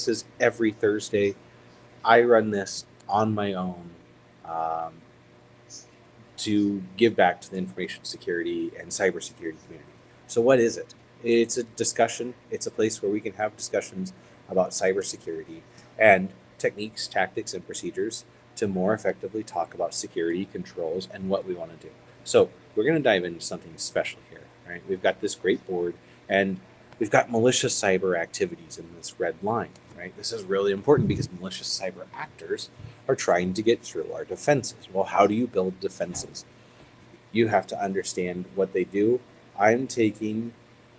is every Thursday. I run this on my own um, to give back to the information security and cybersecurity community. So, what is it? It's a discussion. It's a place where we can have discussions about cybersecurity and techniques, tactics, and procedures to more effectively talk about security controls and what we want to do. So, we're going to dive into something special here. Right? We've got this great board, and we've got malicious cyber activities in this red line. Right? This is really important because malicious cyber actors are trying to get through our defenses. Well, how do you build defenses? You have to understand what they do. I'm taking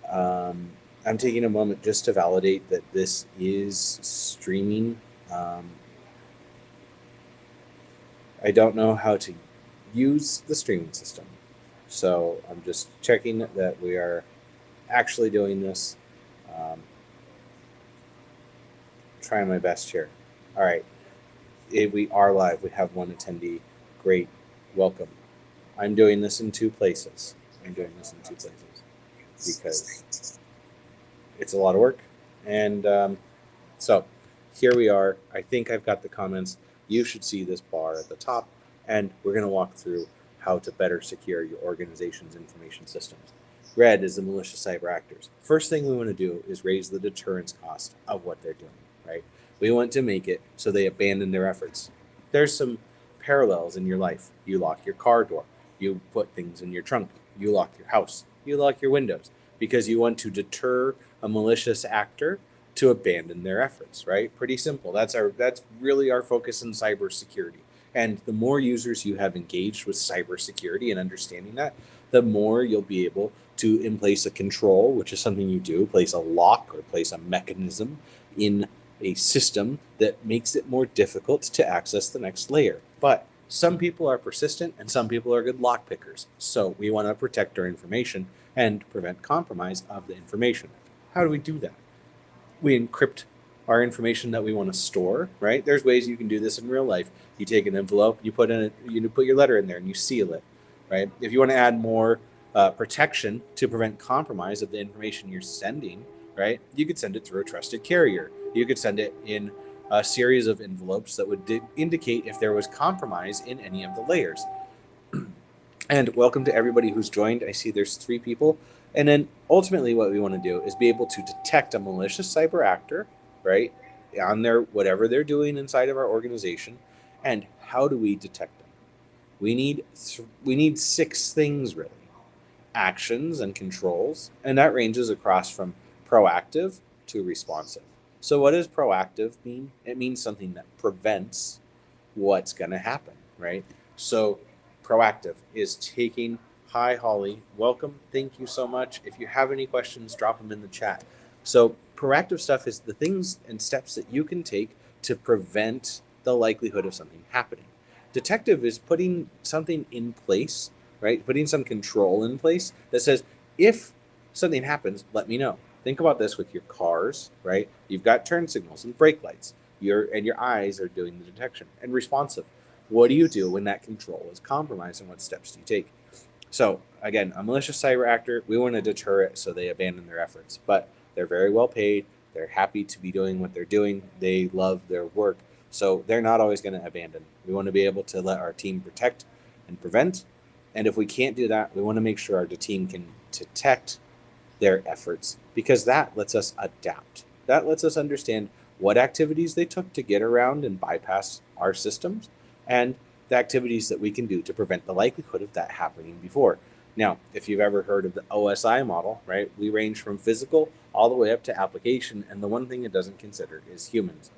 um, I'm taking a moment just to validate that this is streaming. Um, I don't know how to use the streaming system, so I'm just checking that we are actually doing this. Um, trying my best here. All right, we are live. We have one attendee. Great, welcome. I'm doing this in two places. I'm doing this in two places because it's a lot of work. And so here we are. I think I've got the comments. You should see this bar at the top, and we're going to walk through how to better secure your organization's information systems. Red is the malicious cyber actors. First thing we want to do is raise the deterrence cost of what they're doing, right? We want to make it so they abandon their efforts. There's some parallels in your life. You lock your car door, you put things in your trunk, you lock your house, you lock your windows because you want to deter a malicious actor to abandon their efforts, right? Pretty simple. That's really our focus in cybersecurity. And the more users you have engaged with cybersecurity and understanding that, the more you'll be able to in place a control, which is something you do, place a lock or place a mechanism in a system that makes it more difficult to access the next layer. But some people are persistent and some people are good lock pickers. So we want to protect our information and prevent compromise of the information. How do we do that? We encrypt our information that we want to store, right? There's ways you can do this in real life. You take an envelope, you put your letter in there, and you seal it, right? If you want to add more protection to prevent compromise of the information you're sending, right? You could send it through a trusted carrier. You could send it in a series of envelopes that would indicate if there was compromise in any of the layers. And welcome to everybody who's joined. I see there's 3 people. And then ultimately what we want to do is be able to detect a malicious cyber actor, right, on their whatever they're doing inside of our organization. And how do we detect them? We need 6 things really. Actions and controls, and that ranges across from proactive to responsive. So what does proactive mean? It means something that prevents what's going to happen, right? So proactive is taking, hi Holly, welcome, thank you so much. If you have any questions, drop them in the chat. So proactive stuff is the things and steps that you can take to prevent the likelihood of something happening. Detective is putting something in place, right? Putting some control in place that says, if something happens, let me know. Think about this with your cars, right? You've got turn signals and brake lights. Your eyes are doing the detection. And responsive, what do you do when that control is compromised, and what steps do you take? So again, a malicious cyber actor, we want to deter it so they abandon their efforts. But they're very well paid. They're happy to be doing what they're doing. They love their work. So they're not always going to abandon. We want to be able to let our team protect and prevent. And if we can't do that, we want to make sure our team can detect their efforts, because that lets us adapt. That lets us understand what activities they took to get around and bypass our systems, and the activities that we can do to prevent the likelihood of that happening before. Now, if you've ever heard of the OSI model, right, we range from physical all the way up to application, and the one thing it doesn't consider is humans.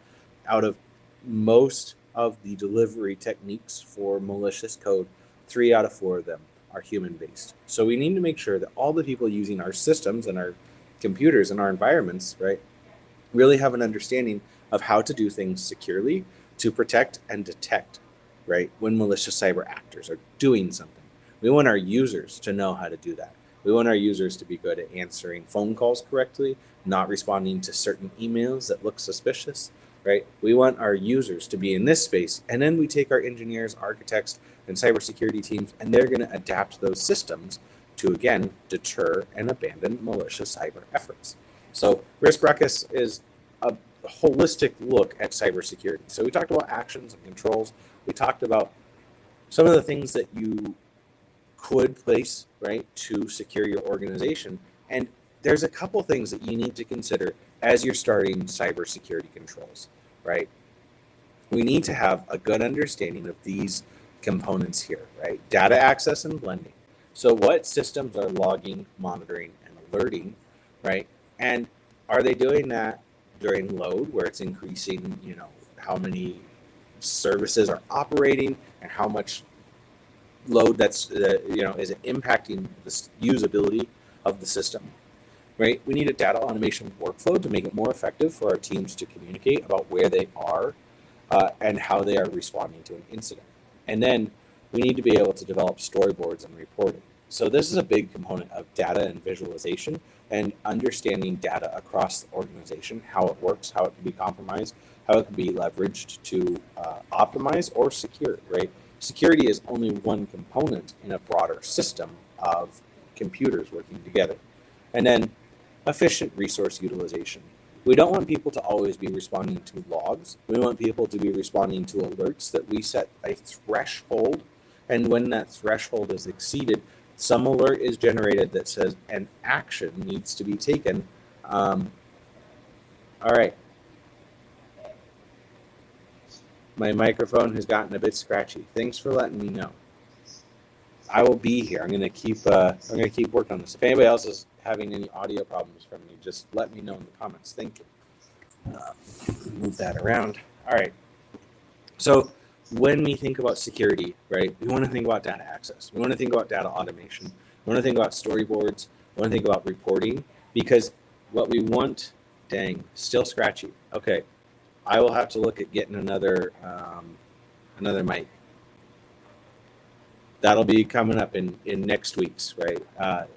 Out of most of the delivery techniques for malicious code, 3 out of 4 of them are human based. So we need to make sure that all the people using our systems and our computers and our environments, right, really have an understanding of how to do things securely to protect and detect, right, when malicious cyber actors are doing something. We want our users to know how to do that. We want our users to be good at answering phone calls correctly, not responding to certain emails that look suspicious, right? We want our users to be in this space, and then we take our engineers, architects, and cybersecurity teams, and they're going to adapt those systems to, again, deter and abandon malicious cyber efforts. So Ruckus is a holistic look at cybersecurity. So we talked about actions and controls. We talked about some of the things that you could place, right, to secure your organization. And there's a couple things that you need to consider as you're starting cybersecurity controls, right? We need to have a good understanding of these components here, right? Data access and blending. So what systems are logging, monitoring, and alerting, right? And are they doing that during load where it's increasing, how many services are operating and how much load that's, is it impacting the usability of the system, right? We need a data automation workflow to make it more effective for our teams to communicate about where they are and how they are responding to an incident. And then we need to be able to develop storyboards and reporting. So this is a big component of data and visualization and understanding data across the organization, how it works, how it can be compromised, how it can be leveraged to optimize or secure, right? Security is only one component in a broader system of computers working together. And then efficient resource utilization. We don't want people to always be responding to logs. We want people to be responding to alerts that we set a threshold. And when that threshold is exceeded, some alert is generated that says an action needs to be taken. All right. My microphone has gotten a bit scratchy. Thanks for letting me know. I will be here. I'm gonna keep working on this. If anybody else is having any audio problems from me, just let me know in the comments. Thank you. Move that around. All right. So when we think about security, right, we want to think about data access. We want to think about data automation. We want to think about storyboards. We want to think about reporting, because what we want, still scratchy. Okay, I will have to look at getting another mic. That'll be coming up in next week's, right?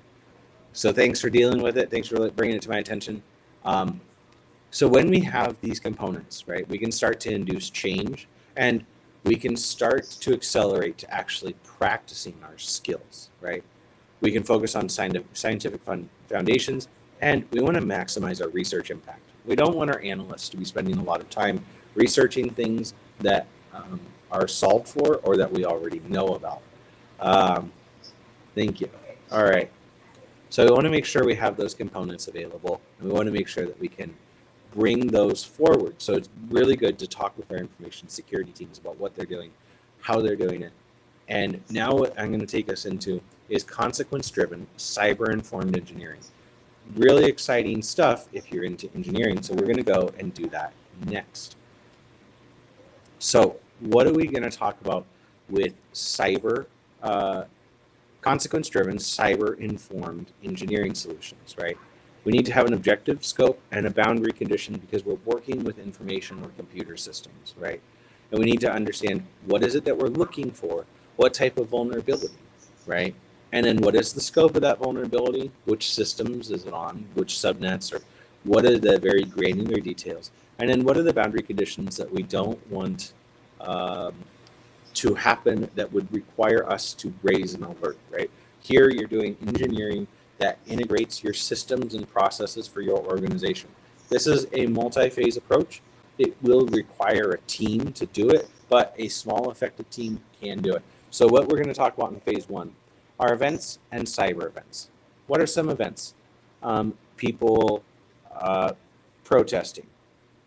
So thanks for dealing with it. Thanks for bringing it to my attention. So when we have these components, right, we can start to induce change, and we can start to accelerate to actually practicing our skills, right? We can focus on scientific foundations, and we want to maximize our research impact. We don't want our analysts to be spending a lot of time researching things that are solved for or that we already know about. Thank you. All right. So we want to make sure we have those components available, and we want to make sure that we can bring those forward. So it's really good to talk with our information security teams about what they're doing, how they're doing it. And now what I'm going to take us into is consequence-driven, cyber-informed engineering. Really exciting stuff if you're into engineering. So we're going to go and do that next. So what are we going to talk about with consequence-driven, cyber-informed engineering solutions, right? We need to have an objective scope and a boundary condition because we're working with information or computer systems, right? And we need to understand what is it that we're looking for, what type of vulnerability, right? And then what is the scope of that vulnerability, which systems is it on, which subnets, or what are the very granular details? And then what are the boundary conditions that we don't want to happen that would require us to raise an alert, right? Here you're doing engineering that integrates your systems and processes for your organization. This is a multi-phase approach. It will require a team to do it, but a small effective team can do it. So what we're going to talk about in phase one are events and cyber events. What are some events? People protesting,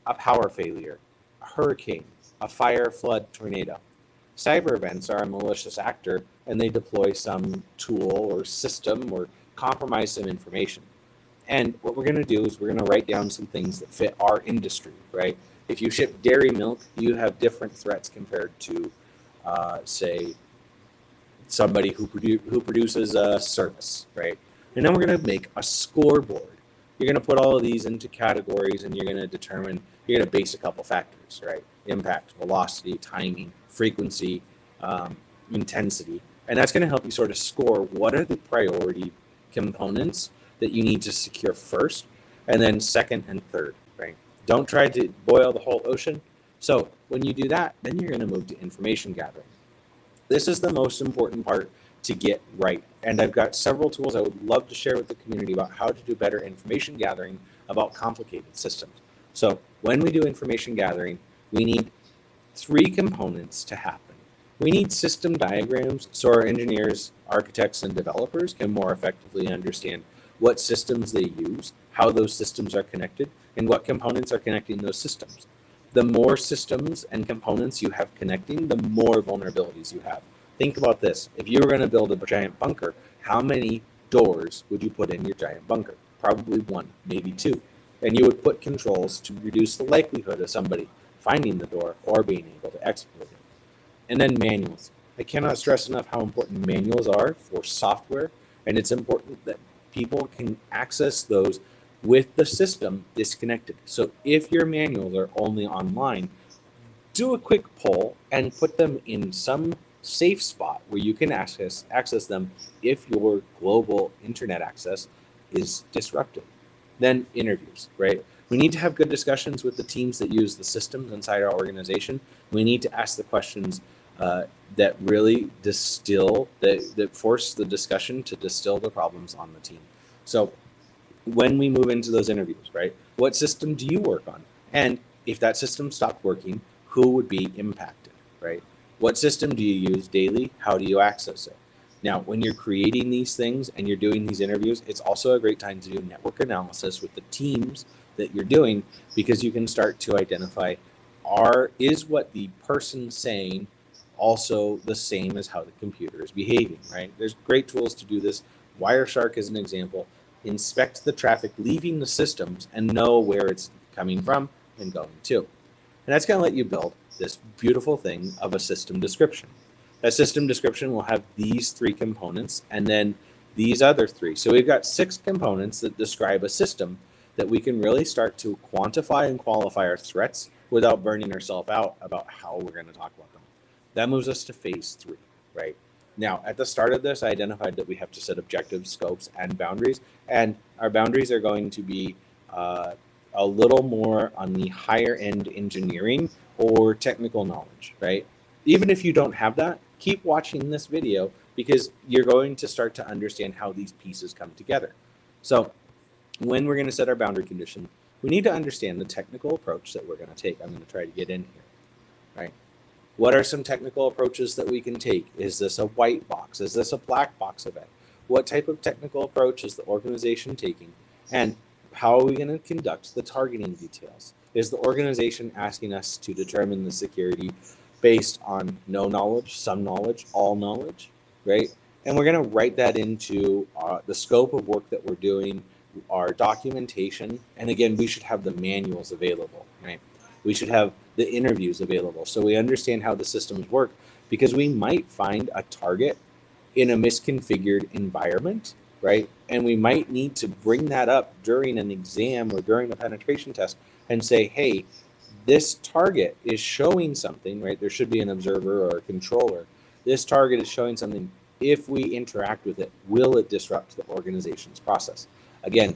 a power failure, a hurricane, a fire, flood, tornado. Cyber events are a malicious actor, and they deploy some tool or system or compromise some information. And what we're going to do is we're going to write down some things that fit our industry, right? If you ship dairy milk, you have different threats compared to, say, somebody who produces a service, right? And then we're going to make a scoreboard. You're going to put all of these into categories, and you're going to base a couple factors, right? Impact, velocity, timing, frequency, intensity. And that's going to help you sort of score what are the priority components that you need to secure first, and then second and third, right? Don't try to boil the whole ocean. So when you do that, then you're going to move to information gathering. This is the most important part to get right. And I've got several tools I would love to share with the community about how to do better information gathering about complicated systems. So when we do information gathering, we need three components to happen. We need system diagrams so our engineers, architects, and developers can more effectively understand what systems they use, how those systems are connected, and what components are connecting those systems. The more systems and components you have connecting, the more vulnerabilities you have. Think about this. If you were going to build a giant bunker, how many doors would you put in your giant bunker? Probably one, maybe two. And you would put controls to reduce the likelihood of somebody finding the door or being able to exploit it. And then manuals. I cannot stress enough how important manuals are for software, and it's important that people can access those with the system disconnected. So if your manuals are only online, do a quick poll and put them in some safe spot where you can access them if your global internet access is disrupted. Then interviews, right? We need to have good discussions with the teams that use the systems inside our organization. We need to ask the questions that really that force the discussion to distill the problems on the team. So when we move into those interviews, right, what system do you work on? And if that system stopped working, who would be impacted, right? What system do you use daily? How do you access it? Now, when you're creating these things and you're doing these interviews, it's also a great time to do network analysis with the teams that you're doing, because you can start to identify, is what the person's saying also the same as how the computer is behaving, right? There's great tools to do this. Wireshark is an example. Inspect the traffic leaving the systems and know where it's coming from and going to. And that's going to let you build this beautiful thing of a system description. That system description will have these three components and then these other three. So we've got 6 components that describe a system that we can really start to quantify and qualify our threats without burning ourselves out about how we're going to talk about them. That moves us to phase 3, right? Now, at the start of this, I identified that we have to set objectives, scopes, and boundaries. And our boundaries are going to be a little more on the higher end engineering or technical knowledge, right? Even if you don't have that, keep watching this video because you're going to start to understand how these pieces come together. So when we're going to set our boundary condition, we need to understand the technical approach that we're going to take. I'm going to try to get in here, right? What are some technical approaches that we can take? Is this a white box? Is this a black box event? What type of technical approach is the organization taking? And how are we going to conduct the targeting details? Is the organization asking us to determine the security based on no knowledge, some knowledge, all knowledge, right? And we're going to write that into the scope of work that we're doing, our documentation. And again, we should have the manuals available, right? We should have the interviews available so we understand how the systems work, because we might find a target in a misconfigured environment, right? And we might need to bring that up during an exam or during a penetration test and say, hey, this target is showing something, right? There should be an observer or a controller. This target is showing something. If we interact with it, will it disrupt the organization's process? Again,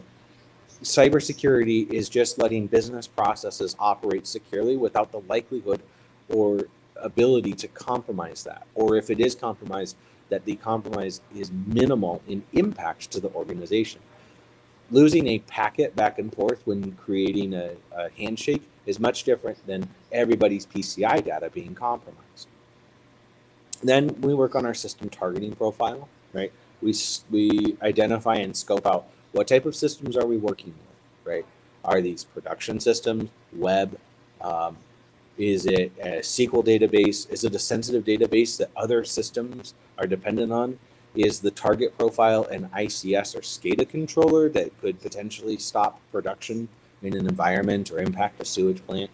cybersecurity is just letting business processes operate securely without the likelihood or ability to compromise that. Or if it is compromised, that the compromise is minimal in impact to the organization. Losing a packet back and forth when creating a handshake is much different than everybody's PCI data being compromised. Then we work on our system targeting profile, right? We identify and scope out what type of systems are we working with, right? Are these production systems, web? Is it a SQL database? Is it a sensitive database that other systems are dependent on? Is the target profile an ICS or SCADA controller that could potentially stop production in an environment or impact a sewage plant?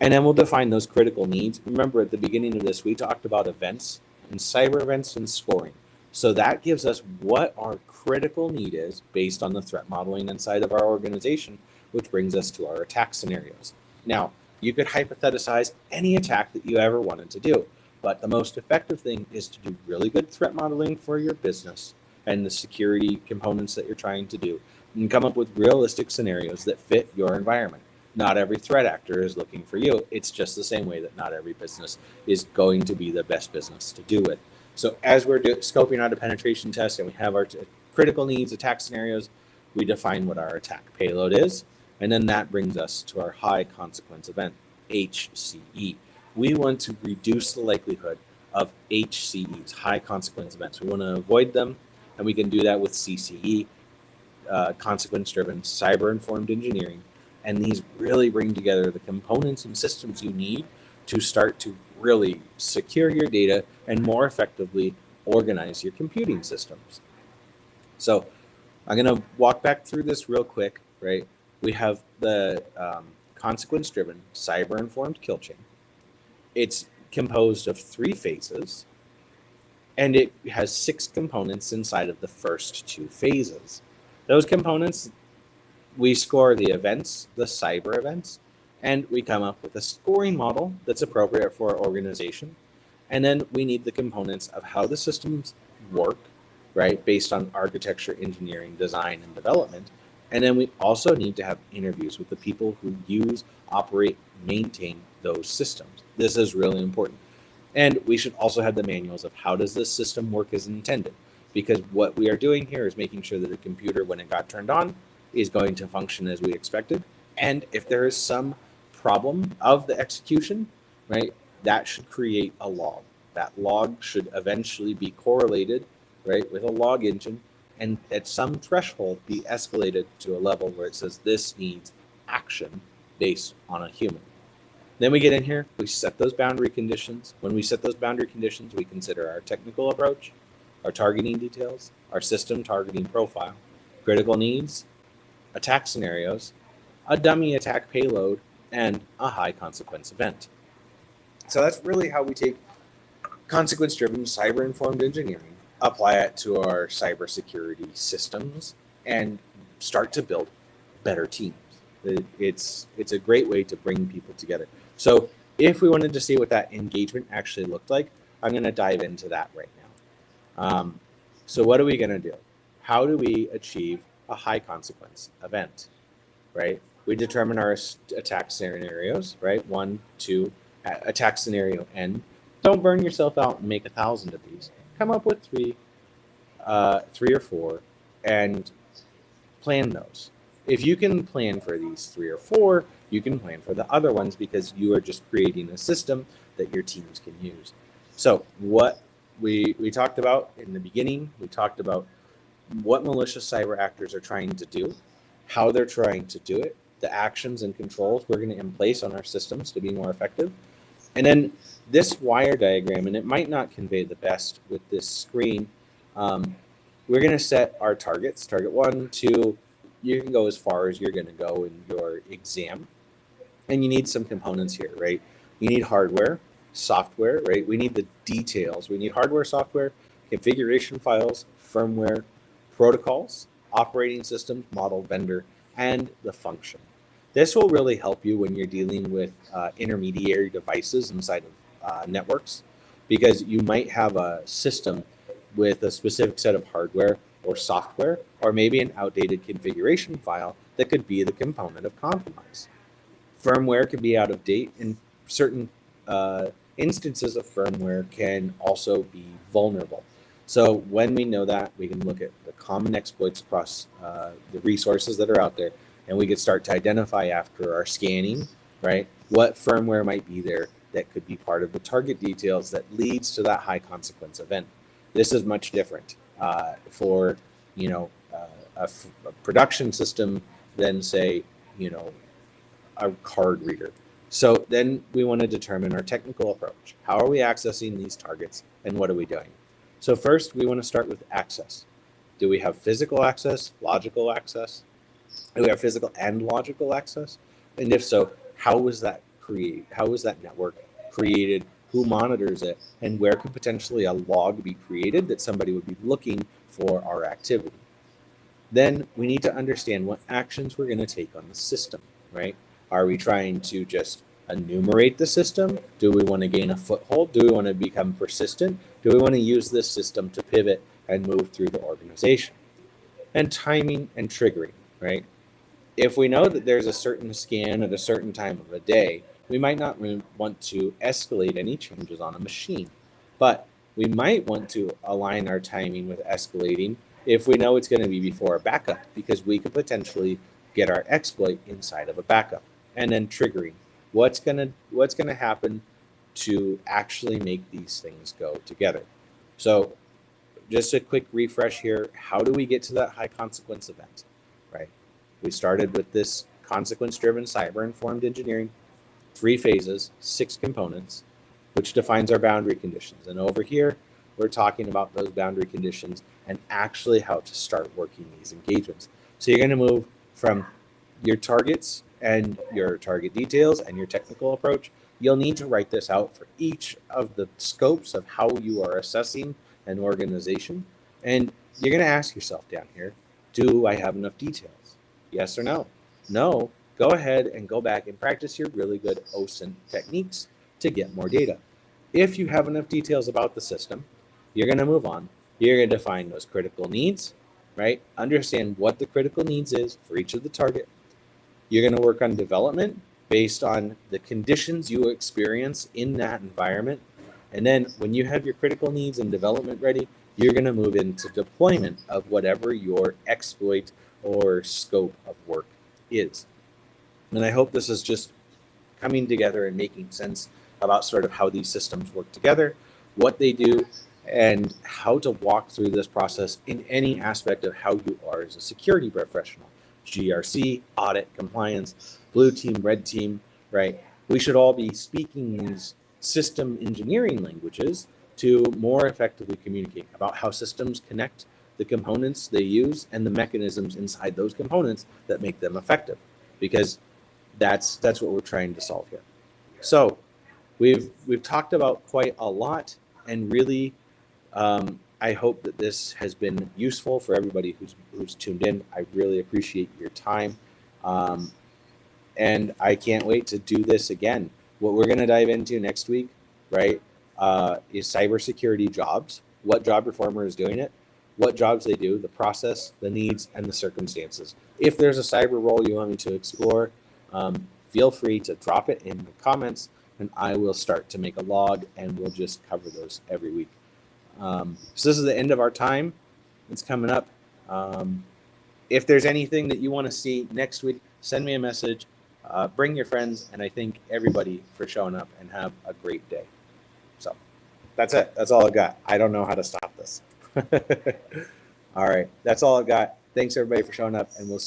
And then we'll define those critical needs. Remember, at the beginning of this, we talked about events and cyber events and scoring. So that gives us what our critical need is based on the threat modeling inside of our organization, which brings us to our attack scenarios. Now, you could hypothesize any attack that you ever wanted to do, but the most effective thing is to do really good threat modeling for your business and the security components that you're trying to do, and come up with realistic scenarios that fit your environment. Not every threat actor is looking for you. It's just the same way that not every business is going to be the best business to do it. So as we're scoping out a penetration test and we have our critical needs, attack scenarios, we define what our attack payload is. And then that brings us to our high consequence event, HCE. We want to reduce the likelihood of HCEs, high consequence events. We want to avoid them, and we can do that with CCE, consequence-driven cyber-informed engineering. And these really bring together the components and systems you need to start to really secure your data and more effectively organize your computing systems. So I'm going to walk back through this real quick, right? We have the consequence-driven cyber-informed kill chain. It's composed of 3 phases, and it has 6 components inside of the first 2 phases. Those components, we score the events, the cyber events, and we come up with a scoring model that's appropriate for our organization. And then we need the components of how the systems work, right, based on architecture, engineering, design, and development. And then we also need to have interviews with the people who use, operate, maintain those systems. This is really important. And we should also have the manuals of how does this system work as intended, because what we are doing here is making sure that a computer, when it got turned on, is going to function as we expected. And if there is some problem of the execution, right, that should create a log. That log should eventually be correlated, right, with a log engine, and at some threshold be escalated to a level where it says this needs action based on a human. Then we get in here, we set those boundary conditions. When we set those boundary conditions, we consider our technical approach, our targeting details, our system targeting profile, critical needs, attack scenarios, a dummy attack payload, and a high consequence event. So that's really how we take consequence-driven cyber-informed engineering, apply it to our cybersecurity systems, and start to build better teams. It's a great way to bring people together. So if we wanted to see what that engagement actually looked like, I'm going to dive into that right now. So what are we going to do? How do we achieve a high consequence event, right? We determine our attack scenarios, right? 1, 2, attack scenario N. Don't burn yourself out and make 1,000 of these. Come up with 3 or 4, and plan those. If you can plan for these 3 or 4, you can plan for the other ones because you are just creating a system that your teams can use. So what we talked about in the beginning, we talked about what malicious cyber actors are trying to do, how they're trying to do it, the actions and controls we're going to in place on our systems to be more effective. And then this wire diagram, and it might not convey the best with this screen, we're going to set our targets. Target 1, 2, you can go as far as you're going to go in your exam. And you need some components here, right? You need hardware, software, right? We need the details. We need hardware, software, configuration files, firmware, protocols, operating systems, model, vendor, and the function. This will really help you when you're dealing with intermediary devices inside of networks, because you might have a system with a specific set of hardware or software, or maybe an outdated configuration file that could be the component of compromise. Firmware can be out of date, and certain instances of firmware can also be vulnerable. So when we know that, we can look at the common exploits across the resources that are out there, and we could start to identify after our scanning, right, what firmware might be there that could be part of the target details that leads to that high consequence event. This is much different for a production system than, say, a card reader. So then we want to determine our technical approach. How are we accessing these targets, and what are we doing? So first, we want to start with access. Do we have physical access, logical access? Do we have physical and logical access? And if so, how was that created? How was that network created? Who monitors it? And where could potentially a log be created that somebody would be looking for our activity? Then we need to understand what actions we're going to take on the system, right? Are we trying to just enumerate the system? Do we want to gain a foothold? Do we want to become persistent? Do we want to use this system to pivot and move through the organization? And timing and triggering, right? If we know that there's a certain scan at a certain time of a day, we might not want to escalate any changes on a machine, but we might want to align our timing with escalating if we know it's going to be before a backup, because we could potentially get our exploit inside of a backup, and then triggering what's gonna happen to actually make these things go together. So just a quick refresh here. How do we get to that high consequence event, right? We started with this consequence-driven cyber-informed engineering, 3 phases, 6 components, which defines our boundary conditions. And over here, we're talking about those boundary conditions and actually how to start working these engagements. So you're going to move from your targets and your target details and your technical approach. You'll need to write this out for each of the scopes of how you are assessing an organization. And you're going to ask yourself down here, do I have enough details? Yes or no? No. Go ahead and go back and practice your really good OSINT techniques to get more data. If you have enough details about the system, you're going to move on. You're going to define those critical needs, right? Understand what the critical needs is for each of the target. You're going to work on development based on the conditions you experience in that environment. And then when you have your critical needs and development ready, you're going to move into deployment of whatever your exploit or scope of work is. And I hope this is just coming together and making sense about sort of how these systems work together, what they do, and how to walk through this process in any aspect of how you are as a security professional. GRC, audit, compliance, blue team, red team, right? We should all be speaking these system engineering languages to more effectively communicate about how systems connect, the components they use, and the mechanisms inside those components that make them effective. Because that's what we're trying to solve here. So we've talked about quite a lot, and really I hope that this has been useful for everybody who's tuned in. I really appreciate your time, and I can't wait to do this again. What we're going to dive into next week, right, is cybersecurity jobs, what job performer is doing it, what jobs they do, the process, the needs, and the circumstances. If there's a cyber role you want me to explore, feel free to drop it in the comments, and I will start to make a log, and we'll just cover those every week. So this is the end of our time. It's coming up. If there's anything that you want to see next week, send me a message. Bring your friends, and I thank everybody for showing up, and have a great day. So that's it. That's all I got. I don't know how to stop this. All right. That's all I've got. Thanks, everybody, for showing up, and we'll see